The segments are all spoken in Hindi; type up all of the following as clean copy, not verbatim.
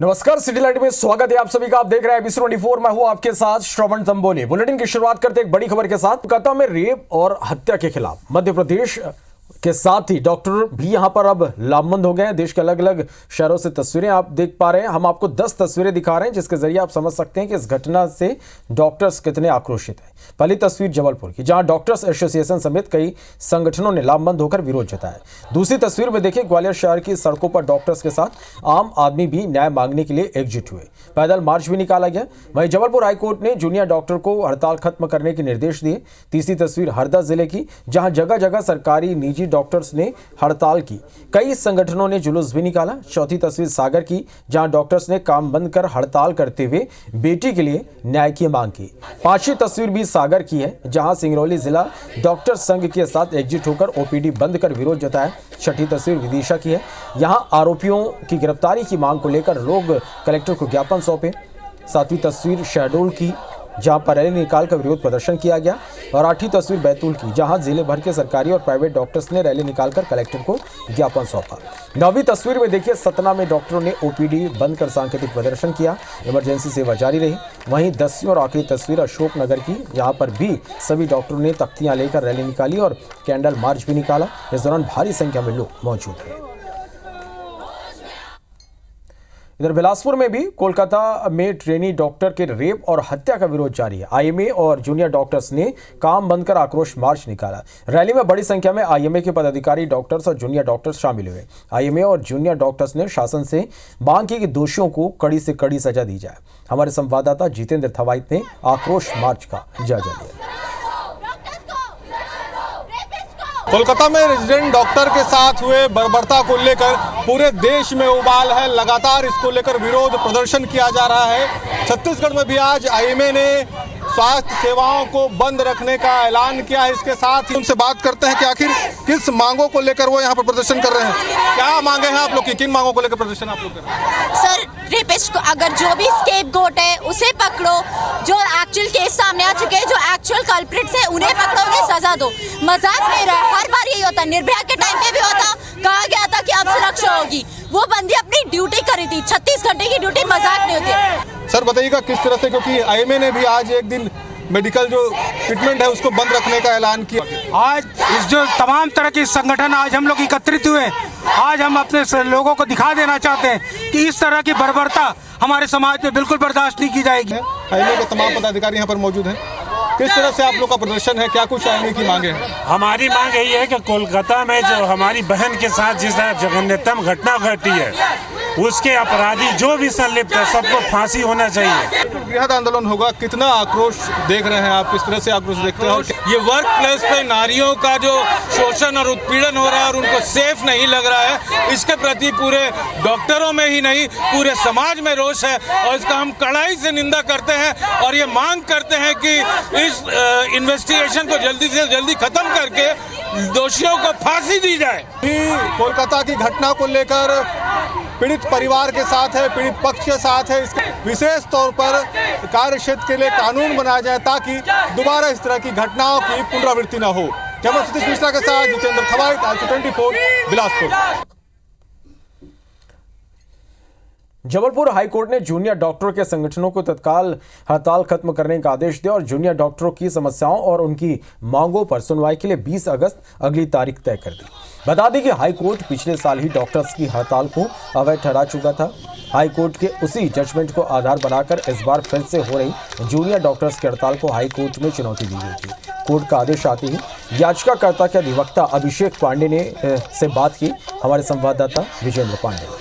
नमस्कार, सिटी लाइट में स्वागत है आप सभी का। आप देख रहे हैं एपिसोड 24। मैं हूं आपके साथ श्रवण तंबोली। बुलेटिन की शुरुआत करते एक बड़ी खबर के साथ। कोलकाता में रेप और हत्या के खिलाफ मध्य प्रदेश के साथ ही डॉक्टर भी यहां पर अब लामबंद हो गए हैं। देश के अलग अलग शहरों से तस्वीरें आप देख पा रहे हैं। हम आपको 10 तस्वीरें दिखा रहे हैं जिसके जरिए आप समझ सकते हैं कि इस घटना से डॉक्टर्स कितने आक्रोशित हैं। पहली तस्वीर जबलपुर की, जहां डॉक्टर्स एसोसिएशन समेत कई संगठनों ने लामबंद होकर विरोध जताया। दूसरी तस्वीर में देखिए, ग्वालियर शहर की सड़कों पर डॉक्टर्स के साथ आम आदमी भी न्याय मांगने के लिए एकजुट हुए। पैदल मार्च भी निकाला गया। वहीं जबलपुर हाईकोर्ट ने जूनियर डॉक्टर को हड़ताल खत्म करने के निर्देश दिए। तीसरी तस्वीर हरदा जिले की, जहां जगह जगह सरकारी निजी डॉक्टर्स ने हड़ताल की। कई संगठनों ने जुलूस भी निकाला। चौथी तस्वीर सागर की, जहां डॉक्टर्स ने काम बंद कर हड़ताल करते हुए बेटी के लिए न्याय की मांग की। पांचवी तस्वीर भी सागर की है, जहां सिंगरौली जिला डॉक्टर संघ के साथ एकजुट होकर ओपीडी बंद कर विरोध जताया। छठी तस्वीर विदिशा की है, यहां आरोपियों की गिरफ्तारी की मांग को लेकर लोग कलेक्टर को ज्ञापन सौंपे। सातवीं तस्वीर शहडोल की, जहां पर रैली निकालकर विरोध प्रदर्शन किया गया। और आठवीं तस्वीर बैतूल की, जहां जिले भर के सरकारी और प्राइवेट डॉक्टर्स ने रैली निकालकर कलेक्टर को ज्ञापन सौंपा। नौवीं तस्वीर में देखिए, सतना में डॉक्टरों ने ओपीडी बंद कर सांकेतिक प्रदर्शन किया। इमरजेंसी सेवा जारी रही। वहीं 10वीं और आखिरी तस्वीर अशोकनगर की, यहां पर भी सभी डॉक्टरों ने तख्तियां लेकर रैली निकाली और कैंडल मार्च भी निकाला। इस दौरान भारी संख्या में लोग मौजूद रहे। इधर बिलासपुर में भी कोलकाता में ट्रेनी डॉक्टर के रेप और हत्या का विरोध जारी है। आईएमए और जूनियर डॉक्टर्स ने काम बंद कर आक्रोश मार्च निकाला। रैली में बड़ी संख्या में आईएमए के पदाधिकारी, डॉक्टर्स और जूनियर डॉक्टर्स शामिल हुए। आईएमए और जूनियर डॉक्टर्स ने शासन से मांग की कि दोषियों को कड़ी से कड़ी सजा दी जाए। हमारे संवाददाता जितेंद्र थवाइत ने आक्रोश मार्च का जायजा लिया। कोलकाता में रेजिडेंट डॉक्टर के साथ हुए बर्बरता को लेकर पूरे देश में उबाल है। लगातार इसको लेकर विरोध प्रदर्शन किया जा रहा है। छत्तीसगढ़ में भी आज आईएमए ने स्वास्थ्य सेवाओं को बंद रखने का ऐलान किया है। इसके साथ ही उनसे बात करते हैं कि आखिर किस मांगों को लेकर वो यहाँ पर प्रदर्शन कर रहे हैं। क्या मांगे हैं आप लोग की? किन मांगों को लेकर प्रदर्शन आप लोग कर रहे हैं? सर, रेपिस्ट को अगर जो भी स्केपगोट है उसे पकड़ो, जो एक्चुअल केस सामने आ चुके हैं, जो एक्चुअल कल्प्रिट्स है उन्हें पकड़ो, उन्हें सजा दो। मजाक नहीं रहा, हर बार यही होता। निर्भया के टाइम पे भी होता, कहा गया था कि अब सुरक्षा होगी। वो बंदी अपनी ड्यूटी करी थी। 36 घंटे की ड्यूटी मजाक नहीं होती। सर बताइएगा किस तरह से, क्योंकि आईएमए ने भी आज एक दिन मेडिकल जो ट्रीटमेंट है उसको बंद रखने का ऐलान किया। आज इस जो तमाम तरह के संगठन आज हम लोग एकत्रित हुए, आज हम अपने लोगों को दिखा देना चाहते हैं कि इस तरह की बर्बरता हमारे समाज में बिल्कुल बर्दाश्त नहीं की जाएगी। आईएमए के तमाम पदाधिकारी यहाँ पर मौजूद हैं। किस तरह से आप लोग का प्रदर्शन है? क्या कुछ आईएमए की मांगे हैं? हमारी मांग यही है कि कोलकाता में जो हमारी बहन के साथ जिस जघन्यतम घटना घटी है, उसके अपराधी जो भी संलिप्त है सबको फांसी होना चाहिए। बृहद आंदोलन होगा। कितना आक्रोश देख रहे हैं आप? किस तरह से आक्रोश देखते हैं? ये वर्क प्लेस पे नारियों का जो शोषण और उत्पीड़न हो रहा है और उनको सेफ नहीं लग रहा है, इसके प्रति पूरे डॉक्टरों में ही नहीं पूरे समाज में रोष है और इसका हम कड़ाई से निंदा करते हैं और ये मांग करते हैं कि इस इन्वेस्टिगेशन को जल्दी से जल्दी खत्म करके दोषियों को फांसी दी जाए। कोलकाता की घटना को लेकर पीड़ित परिवार के साथ है, पीड़ित पक्ष के साथ है। इसके विशेष तौर पर कार्य क्षेत्र के लिए कानून बनाया जाए ताकि दोबारा इस तरह की घटनाओं की पुनरावृत्ति न हो। कैमरा सतीश मिश्रा के साथ जितेंद्र थवाइत, IC24 बिलासपुर। जबलपुर हाईकोर्ट ने जूनियर डॉक्टरों के संगठनों को तत्काल हड़ताल खत्म करने का आदेश दिया और जूनियर डॉक्टरों की समस्याओं और उनकी मांगों पर सुनवाई के लिए 20 अगस्त अगली तारीख तय कर दी। बता दें कि हाईकोर्ट पिछले साल ही डॉक्टर्स की हड़ताल को अवैध ठहरा चुका था। हाईकोर्ट के उसी जजमेंट को आधार बनाकर इस बार फिर से हो रही जूनियर डॉक्टर्स की हड़ताल को हाईकोर्ट में चुनौती दी गई थी। कोर्ट का आदेश आते ही याचिकाकर्ता के अधिवक्ता अभिषेक पांडे ने से बात की। हमारे संवाददाता विजेंद्र पांडे।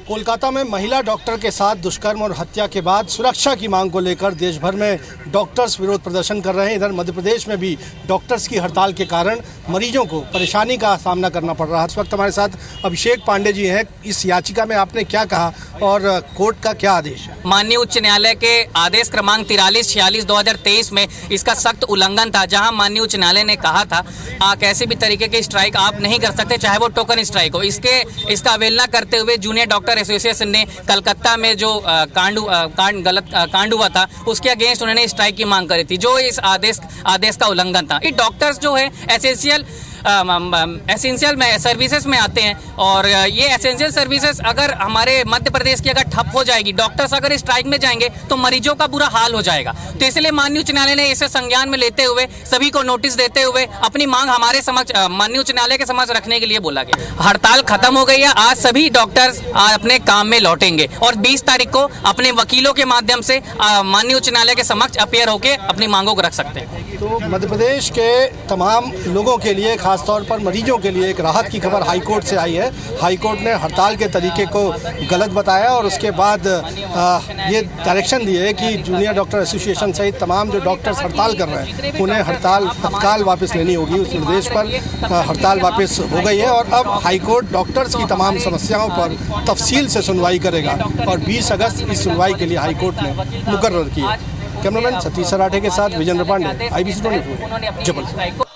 कोलकाता में महिला डॉक्टर के साथ दुष्कर्म और हत्या के बाद सुरक्षा की मांग को लेकर देश भर में डॉक्टर्स विरोध प्रदर्शन कर रहे हैं। इधर मध्य प्रदेश में भी डॉक्टर्स की हड़ताल के कारण मरीजों को परेशानी का सामना करना पड़ रहा है। इस वक्त हमारे साथ अभिषेक पांडे जी हैं। इस याचिका में आपने क्या कहा और कोर्ट का क्या आदेश है? माननीय उच्च न्यायालय के आदेश क्रमांक 4346/2023 में इसका सख्त उल्लंघन था, जहां माननीय उच्च न्यायालय ने कहा था कैसे भी तरीके के स्ट्राइक आप नहीं कर सकते, चाहे वो टोकन स्ट्राइक हो। इसका अवहेलना करते हुए जूनियर डॉक्टर एसोसिएशन ने कलकत्ता में जो गलत कांड हुआ था उसके अगेंस्ट उन्होंने स्ट्राइक की मांग करी थी, जो इस आदेश का उल्लंघन था। डॉक्टर्स जो है एसेंशियल एसेंशियल में सर्विसेज में आते हैं। और ये एसेंशियल सर्विसेज अगर हमारे मध्य प्रदेश की अगर ठप हो जाएगी, डॉक्टर्स अगर स्ट्राइक में जाएंगे तो मरीजों का बुरा हाल हो जाएगा। तो इसलिए माननीय उच्च न्यायालय ने इसे संज्ञान में लेते हुए सभी को नोटिस देते हुए अपनी मांग हमारे समक्ष माननीय उच्च न्यायालय के समक्ष रखने के लिए बोला गया। हड़ताल खत्म हो गई है, आज सभी डॉक्टर्स अपने काम में लौटेंगे और 20 तारीख को अपने वकीलों के माध्यम से माननीय उच्च न्यायालय के समक्ष अपीयर होकर अपनी मांगों को रख सकते हैं। तो मध्य प्रदेश के तमाम लोगों के लिए, खासतौर पर मरीजों के लिए एक राहत की खबर हाईकोर्ट से आई है। हाईकोर्ट ने हड़ताल के तरीके को गलत बताया और उसके बाद ये डायरेक्शन दिए कि जूनियर डॉक्टर एसोसिएशन सहित तमाम जो डॉक्टर्स हड़ताल कर रहे हैं उन्हें हड़ताल तत्काल वापस लेनी होगी। उस निर्देश पर हड़ताल वापस हो गई है और अब हाईकोर्ट डॉक्टर्स की तमाम समस्याओं पर तफसील से सुनवाई करेगा और 20 अगस्त इस सुनवाई के लिए हाईकोर्ट ने मुकर्रर की है। कैमरामैन सतीश सराठे के साथ विजेंद्र पांडे, IBC 24, जबलपुर।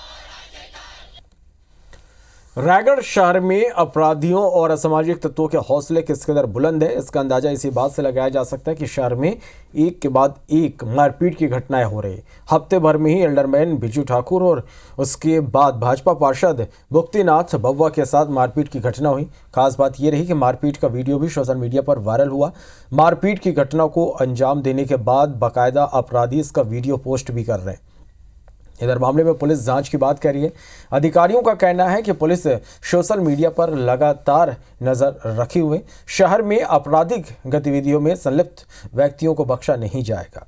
रायगढ़ शहर में अपराधियों और असामाजिक तत्वों के हौसले किस कदर बुलंद है, इसका अंदाजा इसी बात से लगाया जा सकता है कि शहर में एक के बाद एक मारपीट की घटनाएं हो रही। हफ्ते भर में ही एल्डरमैन बिजू ठाकुर और उसके बाद भाजपा पार्षद मुक्तिनाथ बब्बा के साथ मारपीट की घटना हुई। खास बात यह रही कि मारपीट का वीडियो भी सोशल मीडिया पर वायरल हुआ। मारपीट की घटना को अंजाम देने के बाद बाकायदा अपराधी इसका वीडियो पोस्ट भी कर रहे हैं। इधर मामले में पुलिस जांच की बात कर रही है। अधिकारियों का कहना है कि पुलिस सोशल मीडिया पर लगातार नजर रखे हुए शहर में आपराधिक गतिविधियों में संलिप्त व्यक्तियों को बख्शा नहीं जाएगा।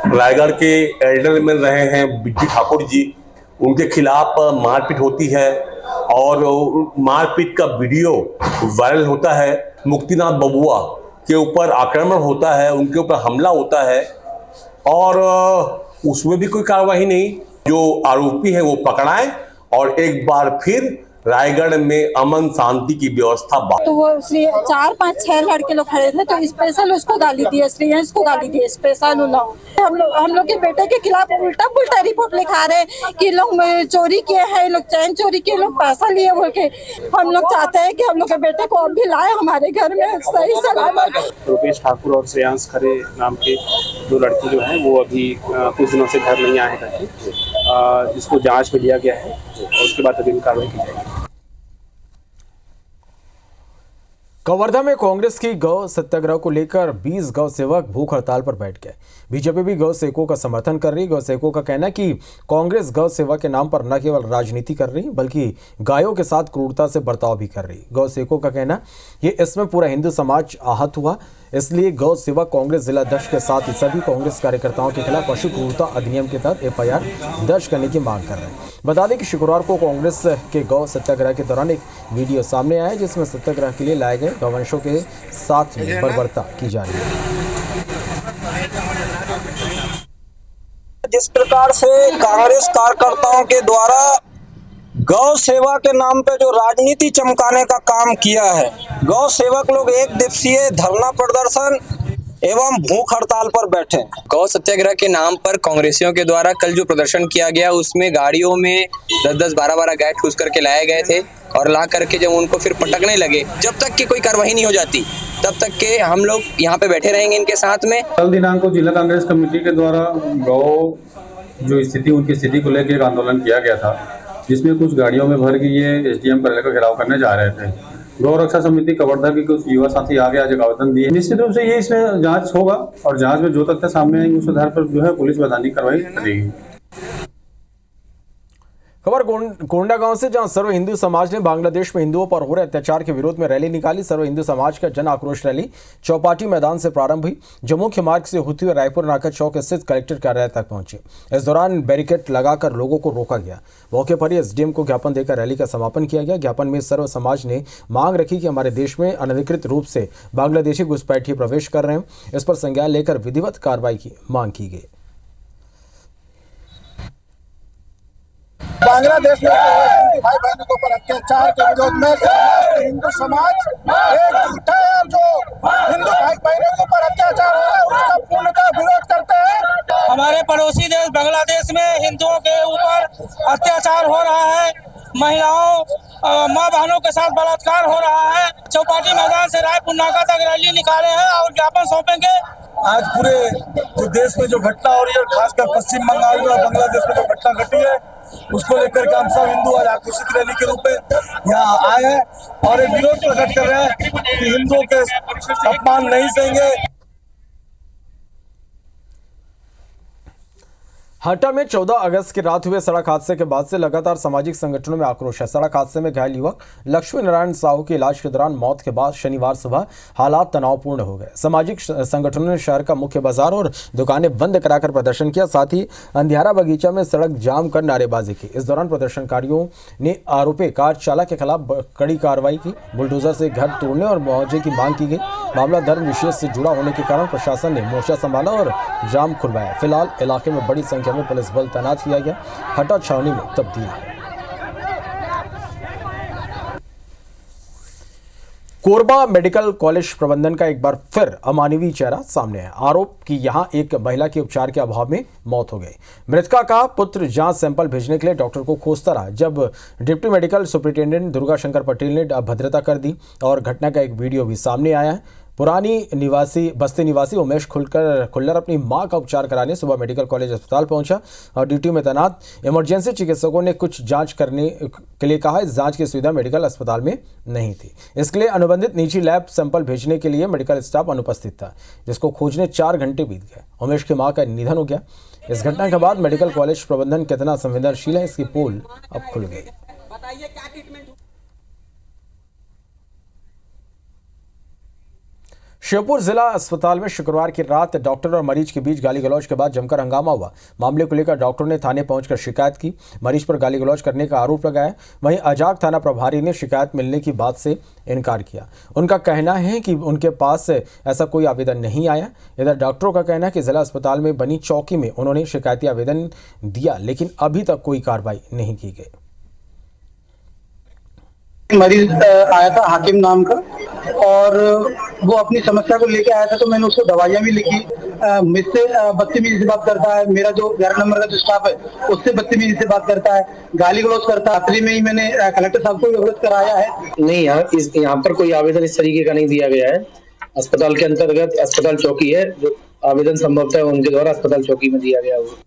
रायगढ़ के एल्डरमैन रहे हैं बिज्जू ठाकुर जी, उनके खिलाफ मारपीट होती है और मारपीट का वीडियो वायरल होता है। मुक्तिनाथ बबुआ के ऊपर आक्रमण होता है, उनके ऊपर हमला होता है और उसमें भी कोई कार्रवाई नहीं। जो आरोपी है वो पकड़ाए और एक बार फिर रायगढ़ में अमन शांति की व्यवस्था तो वो 4-5-6 लड़के लोग खड़े थे तो स्पेशल उसको गाली दी, श्रेयंश को गाली दी स्पेशल। हम लोग के बेटे के खिलाफ उल्टा पुल्टा रिपोर्ट लिखा रहे कि लोग चोरी किए हैं, लोग चैन चोरी किए, लोग पैसा लिए बोल के। हम लोग चाहते हैं कि हम लोग के बेटे को अब भी लाए हमारे घर में सही सलामत। रुपेश ठाकुर और श्रेयांश खरे नाम के दो लड़के जो हैं वो अभी कुछ दिनों से घर नहीं आए करके, जिसको जांच में लिया गया है और उसके बाद अभी कार्रवाई की जाएगी। कवर्धा में कांग्रेस की गौ सत्याग्रह को लेकर 20 गौ सेवक भूख हड़ताल पर बैठ गए। बीजेपी भी गौ सेवकों का समर्थन कर रही। गौ सेवकों का कहना है कि कांग्रेस गौ सेवा के नाम पर न केवल राजनीति कर रही बल्कि गायों के साथ क्रूरता से बर्ताव भी कर रही। गौ सेवकों का कहना ये इसमें पूरा हिंदू समाज आहत हुआ, इसलिए गौ सेवा कांग्रेस जिला अध्यक्ष के साथ ही सभी कांग्रेस कार्यकर्ताओं के खिलाफ पशु क्रूरता अधिनियम के तहत FIR दर्ज करने की मांग कर रहे हैं। बता दें कि शुक्रवार को कांग्रेस के गौ सत्याग्रह के दौरान एक वीडियो सामने आया जिसमें सत्याग्रह के लिए लाए गए गौवंशों के साथ में बर्बरता की जा रही है। जिस प्रकार से कांग्रेस कार्यकर्ताओं के द्वारा गौ सेवा के नाम पे जो राजनीति चमकाने का काम किया है, गौ सेवक लोग एक दिवसीय धरना प्रदर्शन एवं भूख हड़ताल पर बैठे। गौ सत्याग्रह के नाम पर कांग्रेसियों के द्वारा कल जो प्रदर्शन किया गया उसमें गाड़ियों में 10-10, 12-12 गाय ठूस करके लाए गए थे और ला करके जब उनको फिर पटकने लगे, जब तक कि कोई कार्रवाई नहीं हो जाती तब तक के हम लोग यहाँ पे बैठे रहेंगे इनके साथ में। कल दिनांक को जिला कांग्रेस कमेटी के द्वारा गौ जो स्थिति उनकी स्थिति को लेकर एक आंदोलन किया गया था, जिसमें कुछ गाड़ियों में भर के ये SDM कार्यालय का घेराव करने जा रहे थे। गौ रक्षा समिति कवर्धा के कुछ युवा साथी आगे आज आवेदन दिए। निश्चित रूप से ये इसमें जांच होगा और जांच में जो तथ्य सामने आएंगे उस आधार पर जो है पुलिस वैधानिक कार्रवाई करेगी। खबर कोंडागांव से, जहां सर्व हिंदू समाज ने बांग्लादेश में हिंदुओं पर हो रहे अत्याचार के विरोध में रैली निकाली। सर्व हिंदू समाज का जन आक्रोश रैली चौपाटी मैदान से प्रारंभ हुई, जो मुख्य मार्ग से होते हुए रायपुर नाका चौक स्थित कलेक्टर कार्यालय तक पहुंची। इस दौरान बैरिकेड लगाकर लोगों को रोका गया। मौके पर ही SDM को ज्ञापन देकर रैली का समापन किया गया। ज्ञापन में सर्व समाज ने मांग रखी कि हमारे देश में अनधिकृत रूप से बांग्लादेशी घुसपैठिए प्रवेश कर रहे हैं, इस पर संज्ञान लेकर विधिवत कार्रवाई की मांग की गई। बांग्लादेश में हिंदू भाई बहनों के ऊपर अत्याचार के विरोध में हिंदू समाज एकजुट है और जो हिंदू भाई बहनों के ऊपर अत्याचार हो रहा है उसका पूर्णतः विरोध करते हैं। हमारे पड़ोसी देश बांग्लादेश में हिंदुओं के ऊपर अत्याचार हो रहा है, महिलाओं माँ बहनों के साथ बलात्कार हो रहा है। चौपाटी मैदान से रायपुर नाका तक रैली निकाले हैं और ज्ञापन सौंपेंगे आज पूरे जो देश में जो घटना हो रही है, खासकर पश्चिम बंगाल में और बांग्लादेश में जो घटना घटी है, उसको लेकर के हम सब हिंदू आज आक्रोशित रैली के रूप में यहाँ आए हैं और एक विरोध प्रकट कर रहे हैं कि हिंदुओं के अपमान नहीं सहेंगे। हटा में 14 अगस्त की रात हुए सड़क हादसे के बाद से लगातार सामाजिक संगठनों में आक्रोश है। सड़क हादसे में घायल युवक लक्ष्मी नारायण साहू की इलाज के दौरान मौत के बाद शनिवार सुबह हालात तनावपूर्ण हो गए। सामाजिक संगठनों ने शहर का मुख्य बाजार और दुकानें बंद कराकर प्रदर्शन किया, साथ ही अंधियारा बगीचा में सड़क जाम कर नारेबाजी की। इस दौरान प्रदर्शनकारियों ने आरोपी कार चालक के खिलाफ कड़ी कार्रवाई की, बुलडोजर से घर तोड़ने और मुआवजे की मांग की गई। मामला धर्म विशेष से जुड़ा होने के कारण प्रशासन ने मोर्चा संभाला और जाम खुलवाया। फिलहाल इलाके में बड़ी संख्या में पुलिस बल तैनात किया गया। हटा छावनी में तब्दील है। कोरबा मेडिकल कॉलेज प्रबंधन का एक बार फिर अमानवीय चेहरा सामने है। आरोप कि यहां एक महिला के उपचार के अभाव में मौत हो गई। मृतका का पुत्र जांच सैंपल भेजने के लिए डॉक्टर को खोजता रहा, जब deputy medical superintendent Durga Shankar Patel ने अभद्रता कर दी और घटना का एक वीडियो भी सामने आया है। पुरानी बस्ती निवासी उमेश खुल्लर अपनी मां का उपचार कराने सुबह मेडिकल कॉलेज अस्पताल पहुंचा और ड्यूटी में तैनात इमरजेंसी चिकित्सकों ने कुछ जांच करने के लिए कहा। इस जांच की सुविधा मेडिकल अस्पताल में नहीं थी, इसके लिए अनुबंधित निजी लैब सैंपल भेजने के लिए मेडिकल स्टाफ अनुपस्थित था, जिसको खोजने 4 घंटे बीत गए। उमेश की मां का निधन हो गया। इस घटना के बाद मेडिकल कॉलेज प्रबंधन कितना संवेदनशील है, इसकी पोल अब खुल गई। श्योपुर जिला अस्पताल में शुक्रवार की रात डॉक्टर और मरीज के बीच गाली गलौज के बाद जमकर हंगामा हुआ। मामले को लेकर डॉक्टर ने थाने पहुंचकर शिकायत की, मरीज पर गाली गलौज करने का आरोप लगाया। वहीं अजाक थाना प्रभारी ने शिकायत मिलने की बात से इनकार किया। उनका कहना है कि उनके पास ऐसा कोई आवेदन नहीं आया। इधर डॉक्टरों का कहना है कि जिला अस्पताल में बनी चौकी में उन्होंने शिकायती आवेदन दिया, लेकिन अभी तक कोई कार्रवाई नहीं की गई। मरीज आया था हाकिम नाम का और वो अपनी समस्या को लेके आया था, तो मैंने उसको दवाइयाँ भी लिखी। मुझसे बदतमीजी से बात करता है, मेरा जो 11 नंबर का जो स्टाफ है उससे बदतमीजी से बात करता है, गाली गलौज करता है। रात्रि में ही मैंने कलेक्टर साहब को अवगत कराया है। नहीं, यहाँ पर कोई आवेदन इस तरीके का नहीं दिया गया है। अस्पताल के अंतर्गत अस्पताल चौकी है, जो आवेदन संभवतः उनके द्वारा अस्पताल चौकी में दिया गया है।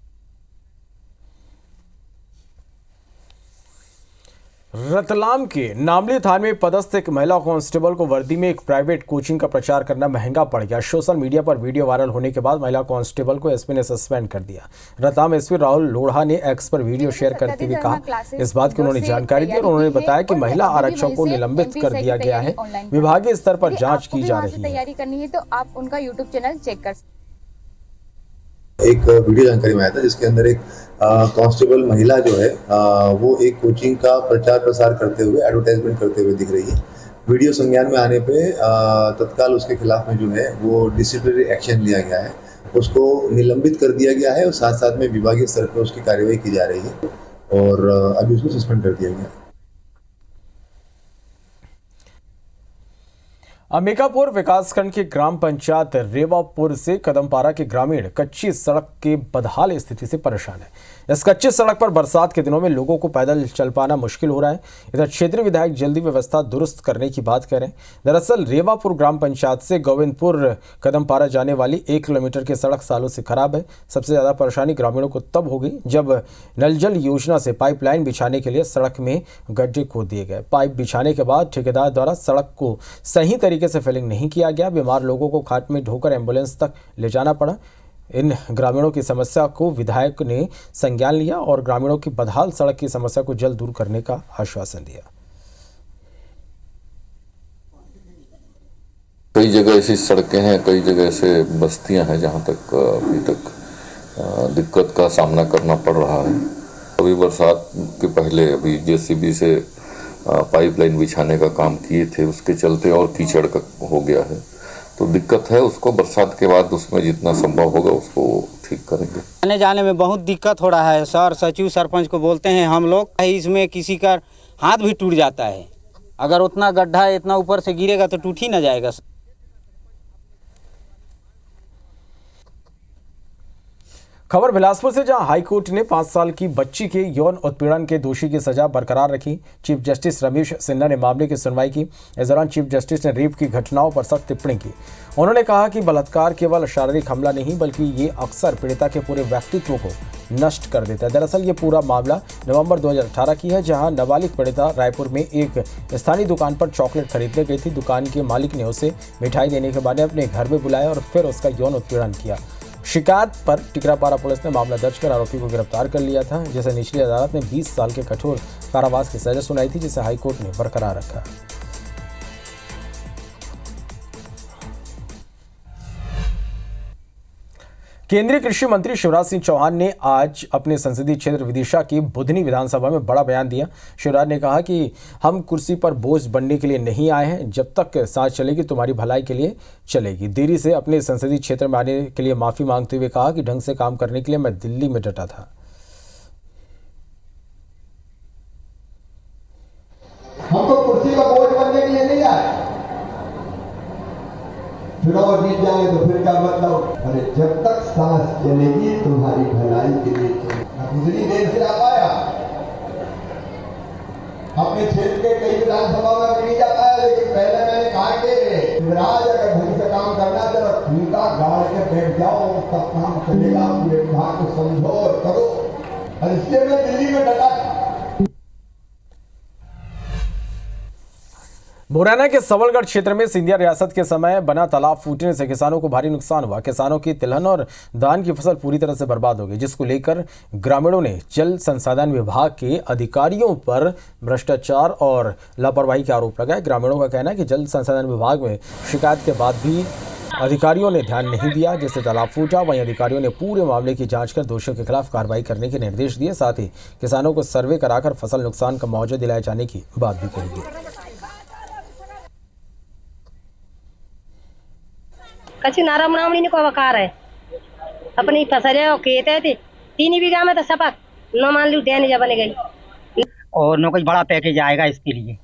रतलाम के नामली थाने में पदस्थ एक महिला कांस्टेबल को वर्दी में एक प्राइवेट कोचिंग का प्रचार करना महंगा पड़ गया। सोशल मीडिया पर वीडियो वायरल होने के बाद महिला कांस्टेबल को एसपी ने सस्पेंड कर दिया। रतलाम एसपी राहुल लोढ़ा ने एक्स पर वीडियो शेयर करते हुए कहा इस बात की उन्होंने जानकारी दी और उन्होंने बताया कि महिला आरक्षक को निलंबित कर दिया गया है। विभागीय स्तर पर जाँच की जा रही है। तैयारी करनी है तो आप उनका यूट्यूब चैनल चेक कर। एक वीडियो जानकारी में आया था जिसके अंदर एक कांस्टेबल महिला जो है वो एक कोचिंग का प्रचार प्रसार करते हुए एडवर्टाइजमेंट करते हुए दिख रही है। वीडियो संज्ञान में आने पे तत्काल उसके खिलाफ में जो है वो डिसिप्लिनरी एक्शन लिया गया है, उसको निलंबित कर दिया गया है और साथ साथ में विभागीय स्तर पर उसकी कार्यवाही की जा रही है और अभी उसको सस्पेंड कर दिया गया। अंबिकापुर विकासखंड की ग्राम पंचायत रेवापुर से कदमपारा के ग्रामीण कच्ची सड़क के बदहाल स्थिति से परेशान है। इस कच्ची सड़क पर बरसात के दिनों में लोगों को पैदल चल पाना मुश्किल हो रहा है। इधर क्षेत्रीय विधायक जल्दी व्यवस्था दुरुस्त करने की बात कह रहे हैं। दरअसल रेवापुर ग्राम पंचायत से गोविंदपुर कदमपारा जाने वाली 1 किलोमीटर की सड़क सालों से खराब है। सबसे ज्यादा परेशानी ग्रामीणों को तब होगी जब नल जल योजना से पाइपलाइन बिछाने के लिए सड़क में गड्ढे खोद दिए गए। पाइप बिछाने के बाद ठेकेदार द्वारा सड़क को सही तरीके से फिलिंग नहीं किया गया। बीमार लोगों को खाट में ढोकर एम्बुलेंस तक ले जाना पड़ा। इन ग्रामीणों की समस्या को विधायक ने संज्ञान लिया और ग्रामीणों की बदहाल सड़क की समस्या को जल्द दूर करने का आश्वासन दिया। कई जगह ऐसी सड़कें हैं, कई जगह ऐसे बस्तियां हैं जहां तक अभी तक दिक्कत का सामना करना पड़ रहा है। अभी बरसात के पहले अभी जेसीबी से पाइपलाइन बिछाने का काम किए थे, उसके चलते और कीचड़ का हो गया है, तो दिक्कत है। उसको बरसात के बाद उसमें जितना संभव होगा उसको ठीक करेंगे। आने जाने में बहुत दिक्कत हो रहा है सर। सचिव सरपंच को बोलते हैं हम लोग, इसमें किसी का हाथ भी टूट जाता है। अगर उतना गड्ढा इतना ऊपर से गिरेगा तो टूट ही ना जाएगा। खबर बिलासपुर से, जहां हाईकोर्ट ने 5 साल की बच्ची के यौन उत्पीड़न के दोषी की सजा बरकरार रखी। चीफ जस्टिस रमेश सिन्हा ने मामले की सुनवाई की। इस दौरान चीफ जस्टिस ने रेप की घटनाओं पर सख्त टिप्पणी की। उन्होंने कहा कि बलात्कार केवल शारीरिक हमला नहीं, बल्कि ये अक्सर पीड़िता के पूरे व्यक्तित्व को नष्ट कर देता है। दरअसल ये पूरा मामला नवंबर 2018 की है, जहां नाबालिग पीड़िता रायपुर में एक स्थानीय दुकान पर चॉकलेट खरीदने गई थी। दुकान के मालिक ने उसे मिठाई देने के बाद अपने घर में बुलाया और फिर उसका यौन उत्पीड़न किया। शिकायत पर टिकरापारा पुलिस ने मामला दर्ज कर आरोपी को गिरफ्तार कर लिया था, जिसे निचली अदालत ने 20 साल के कठोर कारावास की सजा सुनाई थी, जिसे हाईकोर्ट ने बरकरार रखा। केंद्रीय कृषि मंत्री शिवराज सिंह चौहान ने आज अपने संसदीय क्षेत्र विदिशा की बुधनी विधानसभा में बड़ा बयान दिया। शिवराज ने कहा कि हम कुर्सी पर बोझ बनने के लिए नहीं आए हैं, जब तक सांस चलेगी तुम्हारी भलाई के लिए चलेगी। देरी से अपने संसदीय क्षेत्र में आने के लिए माफी मांगते हुए कहा कि ढंग से काम करने के लिए मैं दिल्ली में डटा था। हम तो कुर्सी का बोझ बनने के लिए नहीं आए। चुनाव जीत जाएंगे तो फिर क्या मतलब? अरे जब तक सांस चलेगी तुम्हारी भलाई के लिए चलेगी। उतनी देर से आ पाया, अपने क्षेत्र के कई विधानसभा में नहीं जा पाया, लेकिन पहले मैंने कहा कि शिवराज अगर ढंग से काम करना है तो फीता गाड़ के बैठ जाओ, तब काम चलेगा। पूरे विभाग को समझो और करो, और इसलिए मैं दिल्ली में डटा था। मुरैना के सबलगढ़ क्षेत्र में सिंधिया रियासत के समय बना तालाब फूटने से किसानों को भारी नुकसान हुआ। किसानों की तिलहन और धान की फसल पूरी तरह से बर्बाद हो गई, जिसको लेकर ग्रामीणों ने जल संसाधन विभाग के अधिकारियों पर भ्रष्टाचार और लापरवाही के आरोप लगाए। ग्रामीणों का कहना है कि जल संसाधन विभाग में शिकायत के बाद भी अधिकारियों ने ध्यान नहीं दिया, जिससे तालाब फूटा। वहीं अधिकारियों ने पूरे मामले की जांच कर दोषियों के खिलाफ कार्रवाई करने के निर्देश दिए। साथ ही किसानों को सर्वे कराकर फसल नुकसान का मुआवजा दिलाए जाने की बात भी कही। कच्ची नाराम नामनी को वकार है, अपनी फसल है और खेत है, 3 बीघा में तो सपक न मान ली देने जब बने गई और न कोई बड़ा पैकेज आएगा इसके लिए।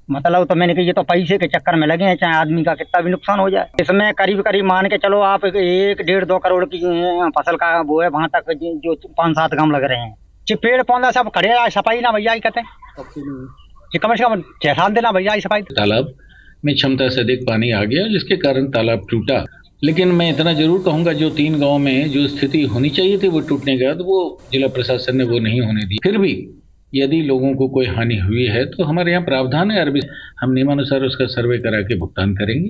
मतलब तो मैंने कहा ये तो पैसे के चक्कर में लगे हैं, चाहे आदमी का कितना भी नुकसान हो जाए। इसमें करीब करीब मान के चलो आप 1-1.5-2 करोड़ की फसल का वो है, वहाँ तक जो 5-7 गम लग रहे हैं। पेड़ पौधा सब खड़े, सफाई ना भैया कहते हैं, कम से कम 6-7 दिन भैया सफाई। तालाब में क्षमता से अधिक पानी आ गया, जिसके कारण तालाब टूटा। लेकिन मैं इतना जरूर कहूंगा, जो 3 गांव में जो स्थिति होनी चाहिए थी वो टूटने के बाद, वो जिला प्रशासन ने वो नहीं होने दी। फिर भी यदि लोगों को कोई हानि हुई है तो हमारे यहाँ प्रावधान है, अरबी हम नियमानुसार उसका सर्वे करा के भुगतान करेंगे।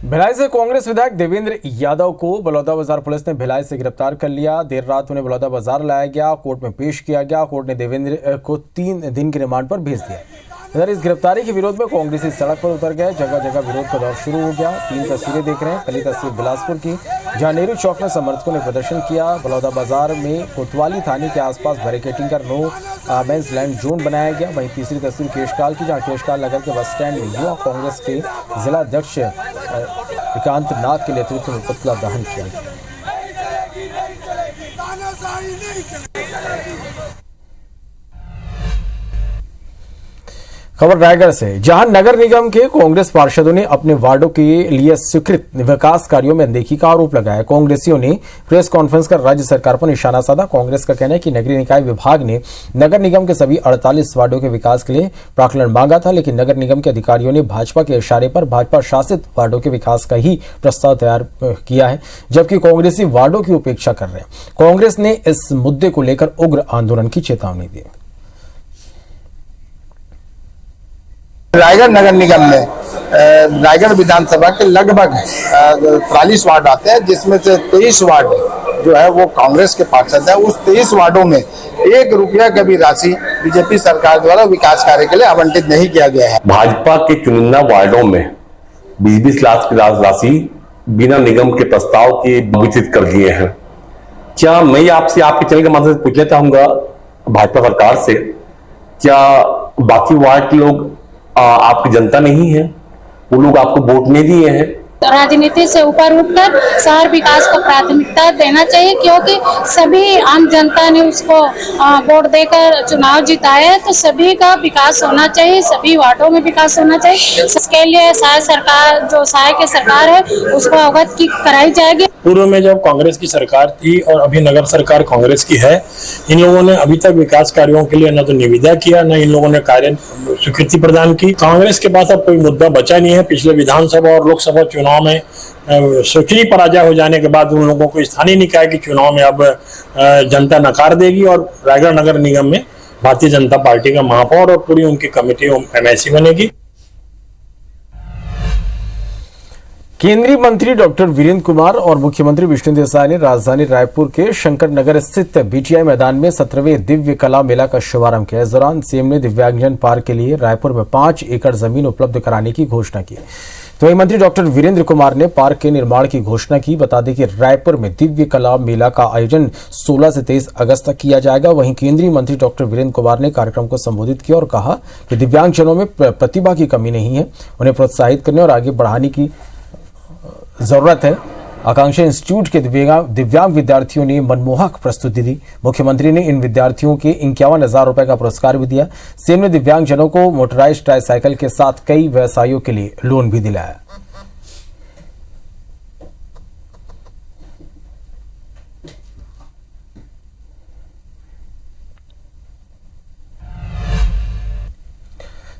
भिलाई से कांग्रेस विधायक देवेंद्र यादव को बलौदाबाजार पुलिस ने भिलाई से गिरफ्तार कर लिया। देर रात उन्हें बलौदाबाजार लाया गया, कोर्ट में पेश किया गया। कोर्ट ने देवेंद्र को 3 दिन के रिमांड पर भेज दिया। इधर इस गिरफ्तारी के विरोध में कांग्रेसी सड़क पर उतर गए। जगह जगह विरोध का दौर शुरू हो गया। 3 तस्वीरें देख रहे हैं। पहली तस्वीर बिलासपुर की, जहां नेहरू चौक में समर्थकों ने प्रदर्शन किया। बलौदाबाजार में कोतवाली थाने के आसपास बैरिकेडिंग कर नो मेंस लैंड जोन बनाया गया। वहीं तीसरी तस्वीर केशकाल की, जहां केशकाल नगर के बस स्टैंड में युवा कांग्रेस के जिला अध्यक्ष एकांत नाग के नेतृत्व में पुतला दहन किया गया। खबर रायगढ़ से, जहां नगर निगम के कांग्रेस पार्षदों ने अपने वार्डों के लिए स्वीकृत विकास कार्यों में अनदेखी का आरोप लगाया। कांग्रेसियों ने प्रेस कॉन्फ्रेंस कर राज्य सरकार पर निशाना साधा। कांग्रेस का कहना है कि नगरीय निकाय विभाग ने नगर निगम के सभी 48 वार्डों के विकास के लिए प्राक्कलन मांगा था, लेकिन नगर निगम के अधिकारियों ने भाजपा के इशारे पर भाजपा शासित वार्डों के विकास का ही प्रस्ताव तैयार किया है, जबकि कांग्रेसी वार्डों की उपेक्षा कर रहे हैं। कांग्रेस ने इस मुद्दे को लेकर उग्र आंदोलन की चेतावनी दी। रायगढ़ नगर निगम में रायगढ़ विधानसभा के लगभग 43 वार्ड आते हैं, जिसमें से 23 वार्ड जो है वो कांग्रेस के पार्षद है। उस 23 वार्डों में 1 रुपया का भी राशि बीजेपी सरकार द्वारा विकास कार्य के लिए आवंटित नहीं किया गया है। भाजपा के चुनिंदा वार्डों में 20-20 लाख की राशि बिना निगम के प्रस्ताव के वितरित कर दिए हैं। क्या मैं आपसे आपके चैनल के माध्यम से पूछना चाहूंगा भाजपा सरकार से, क्या बाकी वार्ड के लोग आपकी जनता नहीं है? वो लोग आपको वोट नहीं दिए हैं, राजनीति से ऊपर उठकर शहर विकास को प्राथमिकता देना चाहिए, क्योंकि सभी आम जनता ने उसको वोट देकर चुनाव जिताया है, तो सभी का विकास होना चाहिए, सभी वार्डों में विकास होना चाहिए। इसके लिए सहायक सरकार, जो सहायक सरकार है, उसको अवगत कराई जाएगी। पूर्व में जब कांग्रेस की सरकार थी और अभी नगर सरकार कांग्रेस की है, इन लोगों ने अभी तक विकास कार्यों के लिए न तो निविदा किया, न इन लोगों ने कार्य स्वीकृति प्रदान की। कांग्रेस के पास अब कोई मुद्दा बचा नहीं है। पिछले विधानसभा और लोकसभा चुनाव में सोचनी पराजय हो जाने के बाद उन लोगों को स्थानीय निकाय के चुनाव में अब जनता नकार देगी और रायगढ़ नगर निगम में भारतीय जनता पार्टी का महापौर और पूरी उनकी कमेटी एमआईसी बनेगी। केंद्रीय मंत्री डॉक्टर वीरेंद्र कुमार और मुख्यमंत्री विष्णु देसाई ने राजधानी रायपुर के शंकर नगर स्थित बीटीआई मैदान में 17वें दिव्य कला मेला का शुभारंभ किया। इस दौरान सीएम ने दिव्यांगजन पार्क के लिए रायपुर में 5 एकड़ जमीन उपलब्ध कराने की घोषणा की। तो वही मंत्री डॉक्टर वीरेंद्र कुमार ने पार्क के निर्माण की घोषणा की। बता दें कि रायपुर में दिव्य कला मेला का आयोजन 16 से 23 अगस्त तक किया जाएगा। वहीं केंद्रीय मंत्री डॉक्टर वीरेंद्र कुमार ने कार्यक्रम को संबोधित किया और कहा कि दिव्यांगजनों में प्रतिभा की कमी नहीं है, उन्हें प्रोत्साहित करने और आगे बढ़ाने की जरूरत है। आकांक्षा इंस्टीट्यूट के दिव्यांग विद्यार्थियों ने मनमोहक प्रस्तुति दी। मुख्यमंत्री ने इन विद्यार्थियों के 51,000 रुपए का पुरस्कार भी दिया। सीएम ने दिव्यांगजनों को मोटराइज्ड ट्राईसाइकिल के साथ कई व्यवसायों के लिए लोन भी दिलाया।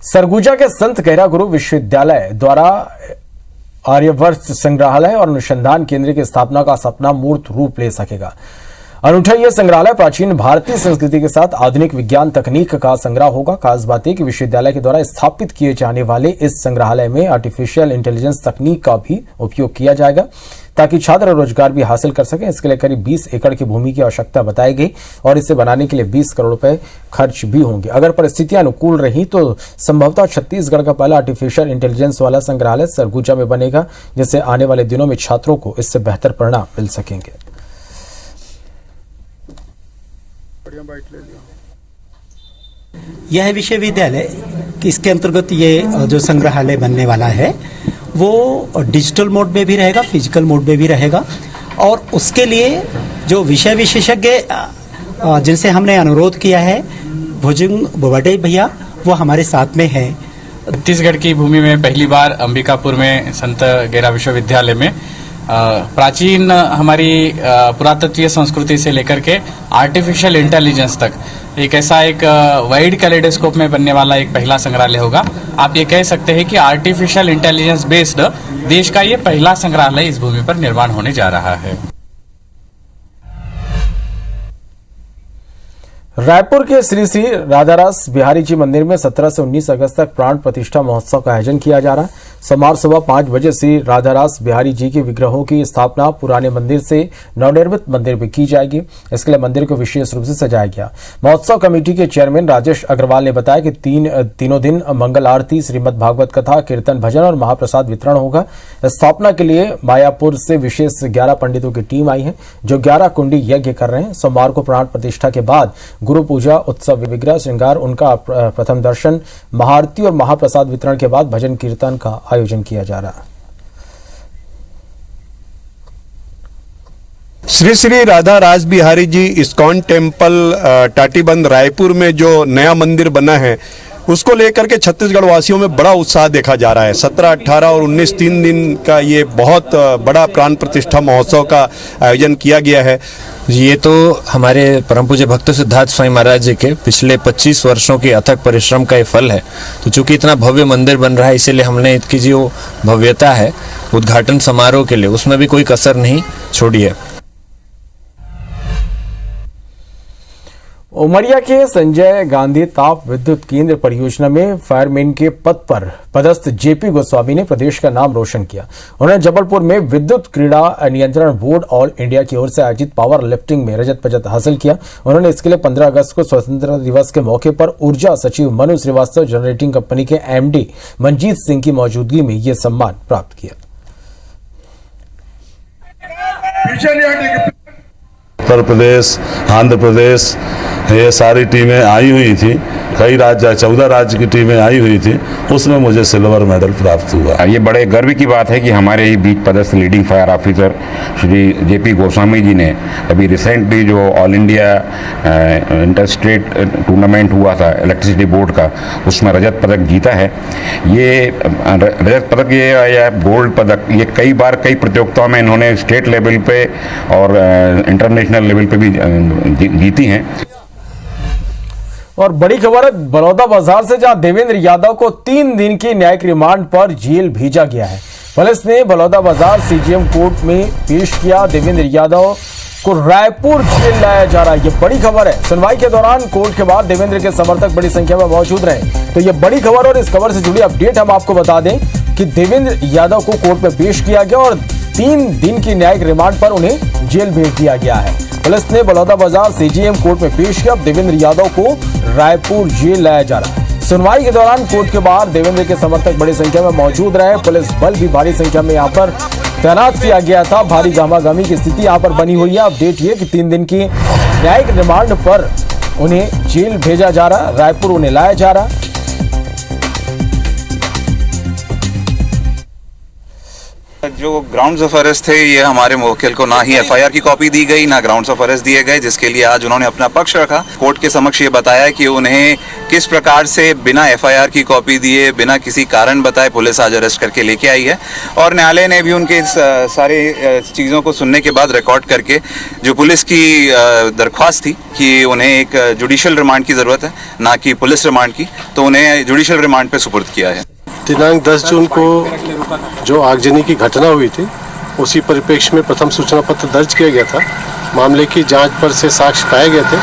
सरगुजा के संत गहरा गुरु विश्वविद्यालय द्वारा आर्यवर्त संग्रहालय और अनुसंधान केंद्र की स्थापना का सपना मूर्त रूप ले सकेगा। अनूठा यह संग्रहालय प्राचीन भारतीय संस्कृति के साथ आधुनिक विज्ञान तकनीक का संग्रह होगा। खास बात है कि विश्वविद्यालय के द्वारा स्थापित किए जाने वाले इस संग्रहालय में आर्टिफिशियल इंटेलिजेंस तकनीक का भी उपयोग किया जाएगा ताकि छात्र रोजगार भी हासिल कर सकें। इसके लिए करीब 20 एकड़ की भूमि की आवश्यकता बताई गई और इसे बनाने के लिए 20 करोड़ रुपए खर्च भी होंगे। अगर परिस्थितियां अनुकूल रही तो संभवतः छत्तीसगढ़ का पहला आर्टिफिशियल इंटेलिजेंस वाला संग्रहालय सरगुजा में बनेगा, जिससे आने वाले दिनों में छात्रों को इससे बेहतर परिणाम मिल सकेंगे। यह विश्वविद्यालय इसके अंतर्गत ये जो संग्रहालय बनने वाला है वो डिजिटल मोड में भी रहेगा, फिजिकल मोड में भी रहेगा और उसके लिए जो विषय विशेषज्ञ जिनसे हमने अनुरोध किया है, भुजंग बोबडे भैया, वो हमारे साथ में है। छत्तीसगढ़ की भूमि में पहली बार अंबिकापुर में संत गहरा विश्वविद्यालय में प्राचीन हमारी पुरातत्वीय संस्कृति से लेकर के आर्टिफिशियल इंटेलिजेंस तक एक ऐसा एक वाइड कैलेडोस्कोप में बनने वाला एक पहला संग्रहालय होगा। आप ये कह सकते हैं कि आर्टिफिशियल इंटेलिजेंस बेस्ड देश का ये पहला संग्रहालय इस भूमि पर निर्माण होने जा रहा है। रायपुर के श्री श्री राधारास बिहारी जी मंदिर में 17 से 19 अगस्त तक प्राण प्रतिष्ठा महोत्सव का आयोजन किया जा रहा है। सोमवार सुबह 5 बजे श्री राधारास बिहारी जी के विग्रहों की स्थापना पुराने मंदिर से नवनिर्मित मंदिर में की जाएगी। इसके लिए मंदिर को विशेष रूप से सजाया गया। महोत्सव कमेटी के चेयरमैन राजेश अग्रवाल ने बताया कि तीनों दिन मंगल आरती, श्रीमद् भागवत कथा, कीर्तन, भजन और महाप्रसाद वितरण होगा। स्थापना के लिए मायापुर से विशेष 11 पंडितों की टीम आई है जो 11 कुंडी यज्ञ कर रहे हैं। सोमवार को प्राण प्रतिष्ठा के बाद गुरु पूजा, उत्सव, विग्रह श्रृंगार, उनका प्रथम दर्शन, महाआरती और महाप्रसाद वितरण के बाद भजन कीर्तन का आयोजन किया जा रहा है। श्री श्री राधा रास बिहारी जी इस्कॉन टेम्पल टाटीबंध रायपुर में जो नया मंदिर बना है उसको लेकर के छत्तीसगढ़ वासियों में बड़ा उत्साह देखा जा रहा है। 17, 18 और 19 3 दिन का ये बहुत बड़ा प्राण प्रतिष्ठा महोत्सव का आयोजन किया गया है। ये तो हमारे परम पूज्य भक्त सिद्धार्थ स्वामी महाराज जी के पिछले 25 वर्षों के अथक परिश्रम का ये फल है। तो चूंकि इतना भव्य मंदिर बन रहा है, इसीलिए हमने इसकी जो भव्यता है उद्घाटन समारोह के लिए उसमें भी कोई कसर नहीं छोड़ी है। उमरिया के संजय गांधी ताप विद्युत केंद्र परियोजना में फायरमैन के पद पर पदस्थ जेपी गोस्वामी ने प्रदेश का नाम रोशन किया। उन्होंने जबलपुर में विद्युत क्रीड़ा नियंत्रण बोर्ड ऑल इंडिया की ओर से आयोजित पावर लिफ्टिंग में रजत पदक हासिल किया। उन्होंने इसके लिए 15 अगस्त को स्वतंत्रता दिवस के मौके पर ऊर्जा सचिव मनु श्रीवास्तव, जनरेटिंग कंपनी के एमडी मंजीत सिंह की मौजूदगी में यह सम्मान प्राप्त किया। उत्तर प्रदेश, आंध्र प्रदेश, ये सारी टीमें आई हुई थी, कई राज्य 14 राज्य की टीमें आई हुई थी, उसमें मुझे सिल्वर मेडल प्राप्त हुआ। ये बड़े गर्व की बात है कि हमारे ही बीच पदस्थ leading fire officer Shri JP Goswami ji ने अभी रिसेंटली जो all India inter state tournament हुआ था इलेक्ट्रिसिटी बोर्ड का, उसमें रजत पदक जीता है। ये रजत पदक या गोल्ड पदक ये कई बार कई प्रतियोगिताओं में इन्होंने स्टेट लेवल पे और इंटरनेशनल लेवल पे भी जीती हैं। और बड़ी खबर है बलौदा बाजार से, जहां देवेंद्र यादव को 3 दिन की न्यायिक रिमांड पर जेल भेजा गया है। पुलिस ने बलौदा बाजार CGM कोर्ट में पेश किया। देवेंद्र यादव को रायपुर जेल लाया जा रहा है, ये बड़ी खबर है। सुनवाई के दौरान कोर्ट के बाद देवेंद्र के समर्थक बड़ी संख्या में मौजूद रहे, तो ये बड़ी खबर। और इस खबर से जुड़ी अपडेट हम आपको बता दें कि देवेंद्र यादव को कोर्ट में पेश किया गया और 3 दिन की न्यायिक रिमांड पर उन्हें जेल भेज दिया गया है। पुलिस ने बलौदा बाजार CGM कोर्ट में पेश किया। अब देवेंद्र यादव को रायपुर जेल लाया जा रहा है। सुनवाई के दौरान कोर्ट के बाहर देवेंद्र के समर्थक बड़ी संख्या में मौजूद रहे। पुलिस बल भी भारी संख्या में यहाँ पर तैनात किया गया था। भारी गहमागहमी की स्थिति यहाँ पर बनी हुई है। अपडेट ये कि 3 दिन की न्यायिक रिमांड पर उन्हें जेल भेजा जा रहा, रायपुर उन्हें लाया जा रहा। जो ग्राउंड्स ऑफ अरेस्ट थे, ये हमारे मुवक्किल को ना ही FIR की कॉपी दी गई, ना ग्राउंड्स ऑफ अरेस्ट दिए गए, जिसके लिए आज उन्होंने अपना पक्ष रखा। कोर्ट के समक्ष ये बताया कि उन्हें किस प्रकार से बिना FIR की कॉपी दिए, बिना किसी कारण बताए पुलिस आज अरेस्ट करके लेके आई है। और न्यायालय ने भी उनके सारे चीज़ों को सुनने के बाद रिकॉर्ड करके जो पुलिस की दरख्वास्त थी कि उन्हें एक जुडिशियल रिमांड की ज़रूरत है, ना कि पुलिस रिमांड की, तो उन्हें जुडिशियल रिमांड पे सुपुर्द किया है। दिनांक 10 जून को जो आगजनी की घटना हुई थी, उसी परिप्रेक्ष्य में प्रथम सूचना पत्र दर्ज किया गया था। मामले की जांच पर से साक्ष्य पाए गए थे।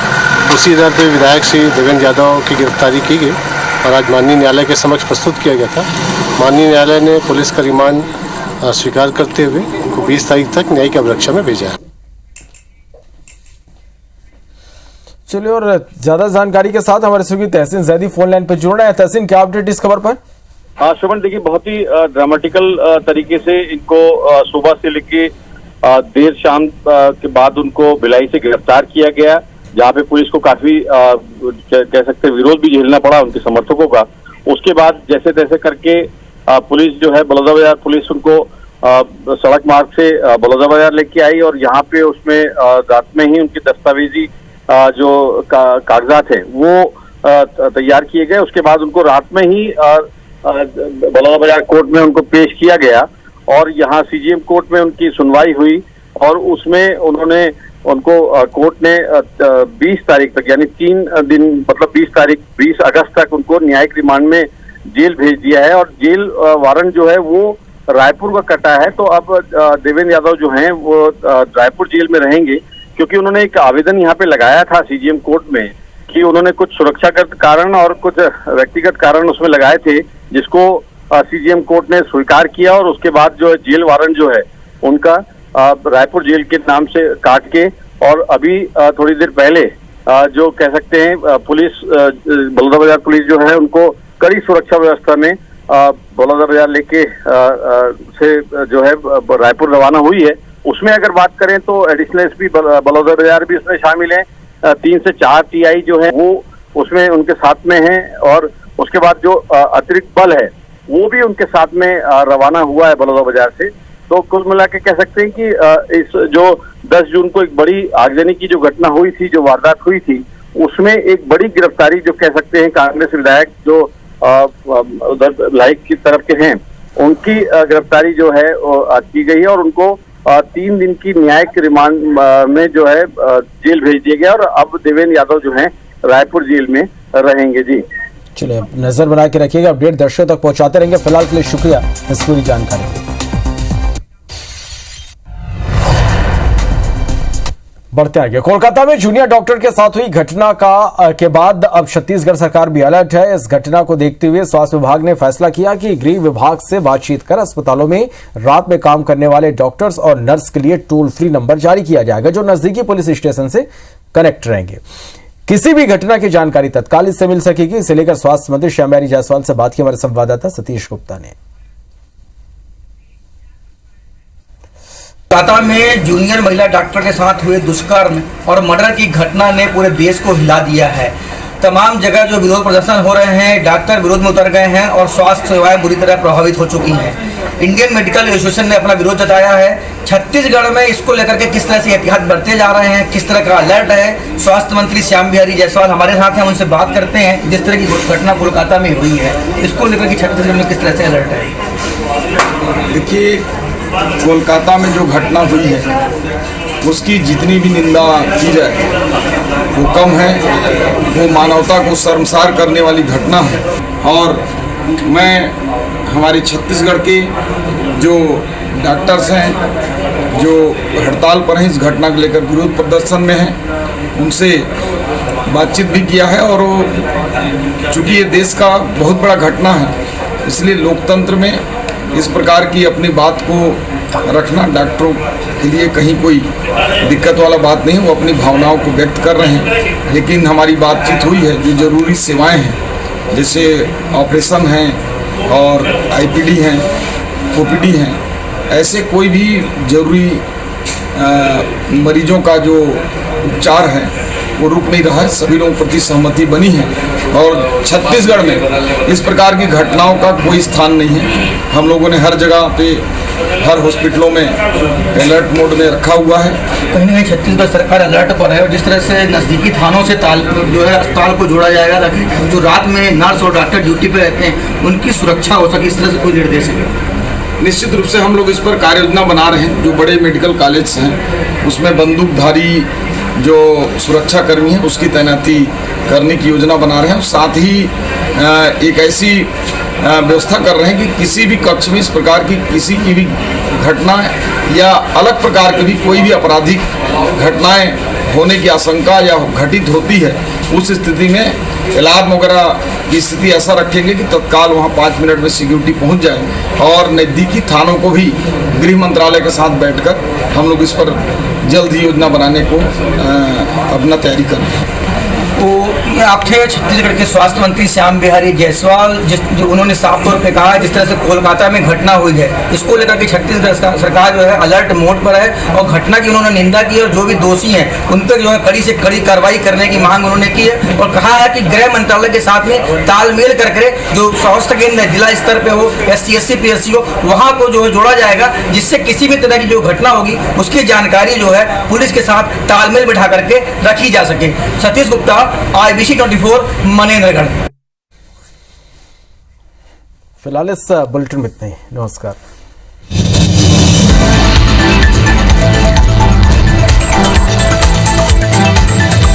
उसी आधार पर विधायक श्री देवेंद्र यादव की गिरफ्तारी की गई और आज माननीय न्यायालय के समक्ष प्रस्तुत किया गया था। माननीय न्यायालय ने पुलिस का रिमांड स्वीकार करते हुए उनको 20 तारीख तक न्यायिक अभिरक्षा में भेजा है। चलिए, और ज्यादा जानकारी के साथ हमारे सहयोगी तहसीन जैदी फोन लाइन पर जुड़ रहे हैं। तहसीन, क्या अपडेट इस खबर पर? श्रवण, देखिए बहुत ही ड्रामेटिकल तरीके से इनको सुबह से लेके देर शाम के बाद उनको भिलाई से गिरफ्तार किया गया, जहां पे पुलिस को काफी कह सकते विरोध भी झेलना पड़ा उनके समर्थकों का। उसके बाद जैसे तैसे करके पुलिस जो है बलौदा बाजार पुलिस उनको सड़क मार्ग से बलौदा बाजार लेके आई और यहाँ पे उसमें रात में ही उनकी दस्तावेजी जो कागजात है वो तैयार किए गए। उसके बाद उनको रात में ही बलौदा बाजार कोर्ट में उनको पेश किया गया और यहाँ CGM कोर्ट में उनकी सुनवाई हुई और उसमें उनको कोर्ट ने 20 तारीख तक, यानी 3 दिन मतलब 20 अगस्त तक उनको न्यायिक रिमांड में जेल भेज दिया है। और जेल वारंट जो है वो रायपुर का कटा है। तो अब देवेंद्र यादव जो हैं वो रायपुर जेल में रहेंगे, क्योंकि उन्होंने एक आवेदन यहाँ पे लगाया था CGM कोर्ट में कि उन्होंने कुछ सुरक्षागत कारण और कुछ व्यक्तिगत कारण उसमें लगाए थे, जिसको CGM कोर्ट ने स्वीकार किया और उसके बाद जो है जेल वारंट जो है उनका रायपुर जेल के नाम से काट के, और अभी थोड़ी देर पहले जो कह सकते हैं पुलिस बलौदा बाजार पुलिस जो है उनको कड़ी सुरक्षा व्यवस्था में बलौदा बाजार लेके से जो है रायपुर रवाना हुई है। उसमें अगर बात करें तो एडिशनल SP बलौदा बाजार भी उसमें शामिल है। 3 से 4 TI जो है वो उसमें उनके साथ में है और उसके बाद जो अतिरिक्त बल है वो भी उनके साथ में रवाना हुआ है बलौदा बाजार से। तो कुल मिला के कह सकते हैं कि इस जो 10 जून को एक बड़ी आगजनी की जो घटना हुई थी, जो वारदात हुई थी, उसमें एक बड़ी गिरफ्तारी जो कह सकते हैं कांग्रेस विधायक जो उधर लाइक की तरफ के हैं, उनकी गिरफ्तारी जो है की गई है और उनको 3 दिन की न्यायिक रिमांड में जो है जेल भेज दिया गया और अब देवेंद्र यादव जो है रायपुर जेल में रहेंगे। जी चलिए, नजर बना के रखिएगा, अपडेट दर्शकों तक पहुंचाते रहेंगे। फिलहाल के लिए शुक्रिया इस पूरी जानकारी। बढ़ते आगे, कोलकाता में जूनियर डॉक्टर के साथ हुई घटना के बाद अब छत्तीसगढ़ सरकार भी अलर्ट है। इस घटना को देखते हुए स्वास्थ्य विभाग ने फैसला किया कि गृह विभाग से बातचीत कर अस्पतालों में रात में काम करने वाले डॉक्टर्स और नर्स के लिए टोल फ्री नंबर जारी किया जाएगा, जो नजदीकी पुलिस स्टेशन से कनेक्ट रहेंगे। किसी भी घटना की जानकारी तत्काल इससे मिल सकेगी। इसे लेकर स्वास्थ्य मंत्री श्यामबिहारी जायसवाल से बात की हमारे संवाददाता सतीश गुप्ता ने। कोलकाता में जूनियर महिला डॉक्टर के साथ हुए दुष्कर्म और मर्डर की घटना ने पूरे देश को हिला दिया है। तमाम जगह जो विरोध प्रदर्शन हो रहे हैं, डॉक्टर विरोध में उतर गए हैं और स्वास्थ्य सेवाएं बुरी तरह प्रभावित हो चुकी हैं। इंडियन मेडिकल एसोसिएशन ने अपना विरोध जताया है। छत्तीसगढ़ में इसको लेकर के किस तरह से एहतियात बरते जा रहे हैं, किस तरह का अलर्ट है, स्वास्थ्य मंत्री श्याम बिहारी जायसवाल हमारे साथ हैं, उनसे बात करते हैं। जिस तरह की घटना कोलकाता में हुई है, इसको लेकर के छत्तीसगढ़ में किस तरह से अलर्ट है? देखिए, कोलकाता में जो घटना हुई है उसकी जितनी भी निंदा की जाए वो कम है। वो मानवता को शर्मसार करने वाली घटना है और मैं हमारे छत्तीसगढ़ के जो डॉक्टर्स हैं जो हड़ताल पर हैं, इस घटना को लेकर विरोध प्रदर्शन में हैं, उनसे बातचीत भी किया है। और वो चूँकि ये देश का बहुत बड़ा घटना है, इसलिए लोकतंत्र में इस प्रकार की अपनी बात को रखना डॉक्टरों के लिए कहीं कोई दिक्कत वाला बात नहीं। वो अपनी भावनाओं को व्यक्त कर रहे हैं। लेकिन हमारी बातचीत हुई है, जो ज़रूरी सेवाएं हैं जैसे ऑपरेशन हैं और आईपीडी हैं, ओपीडी हैं, ऐसे कोई भी जरूरी मरीजों का जो उपचार है वो रुक नहीं रहा है। सभी लोगों प्रति सहमति बनी है और छत्तीसगढ़ में इस प्रकार की घटनाओं का कोई स्थान नहीं है। हम लोगों ने हर जगह पे, हर हॉस्पिटलों में अलर्ट मोड में रखा हुआ है। कहीं ना कहीं छत्तीसगढ़ सरकार अलर्ट पर है और जिस तरह से नज़दीकी थानों से अस्पताल को जोड़ा जाएगा ताकि जो रात में नर्स और डॉक्टर ड्यूटी पे रहते हैं उनकी सुरक्षा हो सके, इस तरह से कोई निर्देश है? निश्चित रूप से हम लोग इस पर कार्य योजना बना रहे हैं। जो बड़े मेडिकल कॉलेज हैं उसमें बंदूकधारी जो सुरक्षा कर्मी हैं उसकी तैनाती करने की योजना बना रहे हैं। साथ ही एक ऐसी व्यवस्था कर रहे हैं कि किसी भी कक्ष में इस प्रकार की किसी की भी घटना या अलग प्रकार की भी कोई भी आपराधिक घटनाएं होने की आशंका या घटित होती है, उस स्थिति में अलार्म वगैरह की स्थिति ऐसा रखेंगे कि तत्काल वहां 5 मिनट में सिक्योरिटी पहुंच जाए। और नज़दीकी थानों को भी गृह मंत्रालय के साथ बैठकर हम लोग इस पर जल्द ही योजना बनाने को अपना तैयारी कर रहे हैं। तो ये आप थे छत्तीसगढ़ के स्वास्थ्य मंत्री श्याम बिहारी जायसवाल, जो उन्होंने साफ तौर पे कहा है जिस तरह से कोलकाता में घटना हुई है इसको लेकर के छत्तीसगढ़ सरकार जो है अलर्ट मोड पर है और घटना की उन्होंने निंदा की और जो भी दोषी हैं उन पर जो है कड़ी से कड़ी कार्रवाई करने की मांग उन्होंने की है और कहा है कि गृह मंत्रालय के साथ में तालमेल करके जो स्वास्थ्य केंद्र जिला स्तर पे हो, SC/SC PSC हो, वहाँ को जो है जोड़ा जाएगा, जिससे किसी भी तरह की जो घटना होगी उसकी जानकारी जो है पुलिस के साथ तालमेल बिठा करके रखी जा सके। सतीश गुप्ता, IBC 24, मनेन्द्रगढ़। फिलहाल इस बुलेटिन में इतना ही। नमस्कार।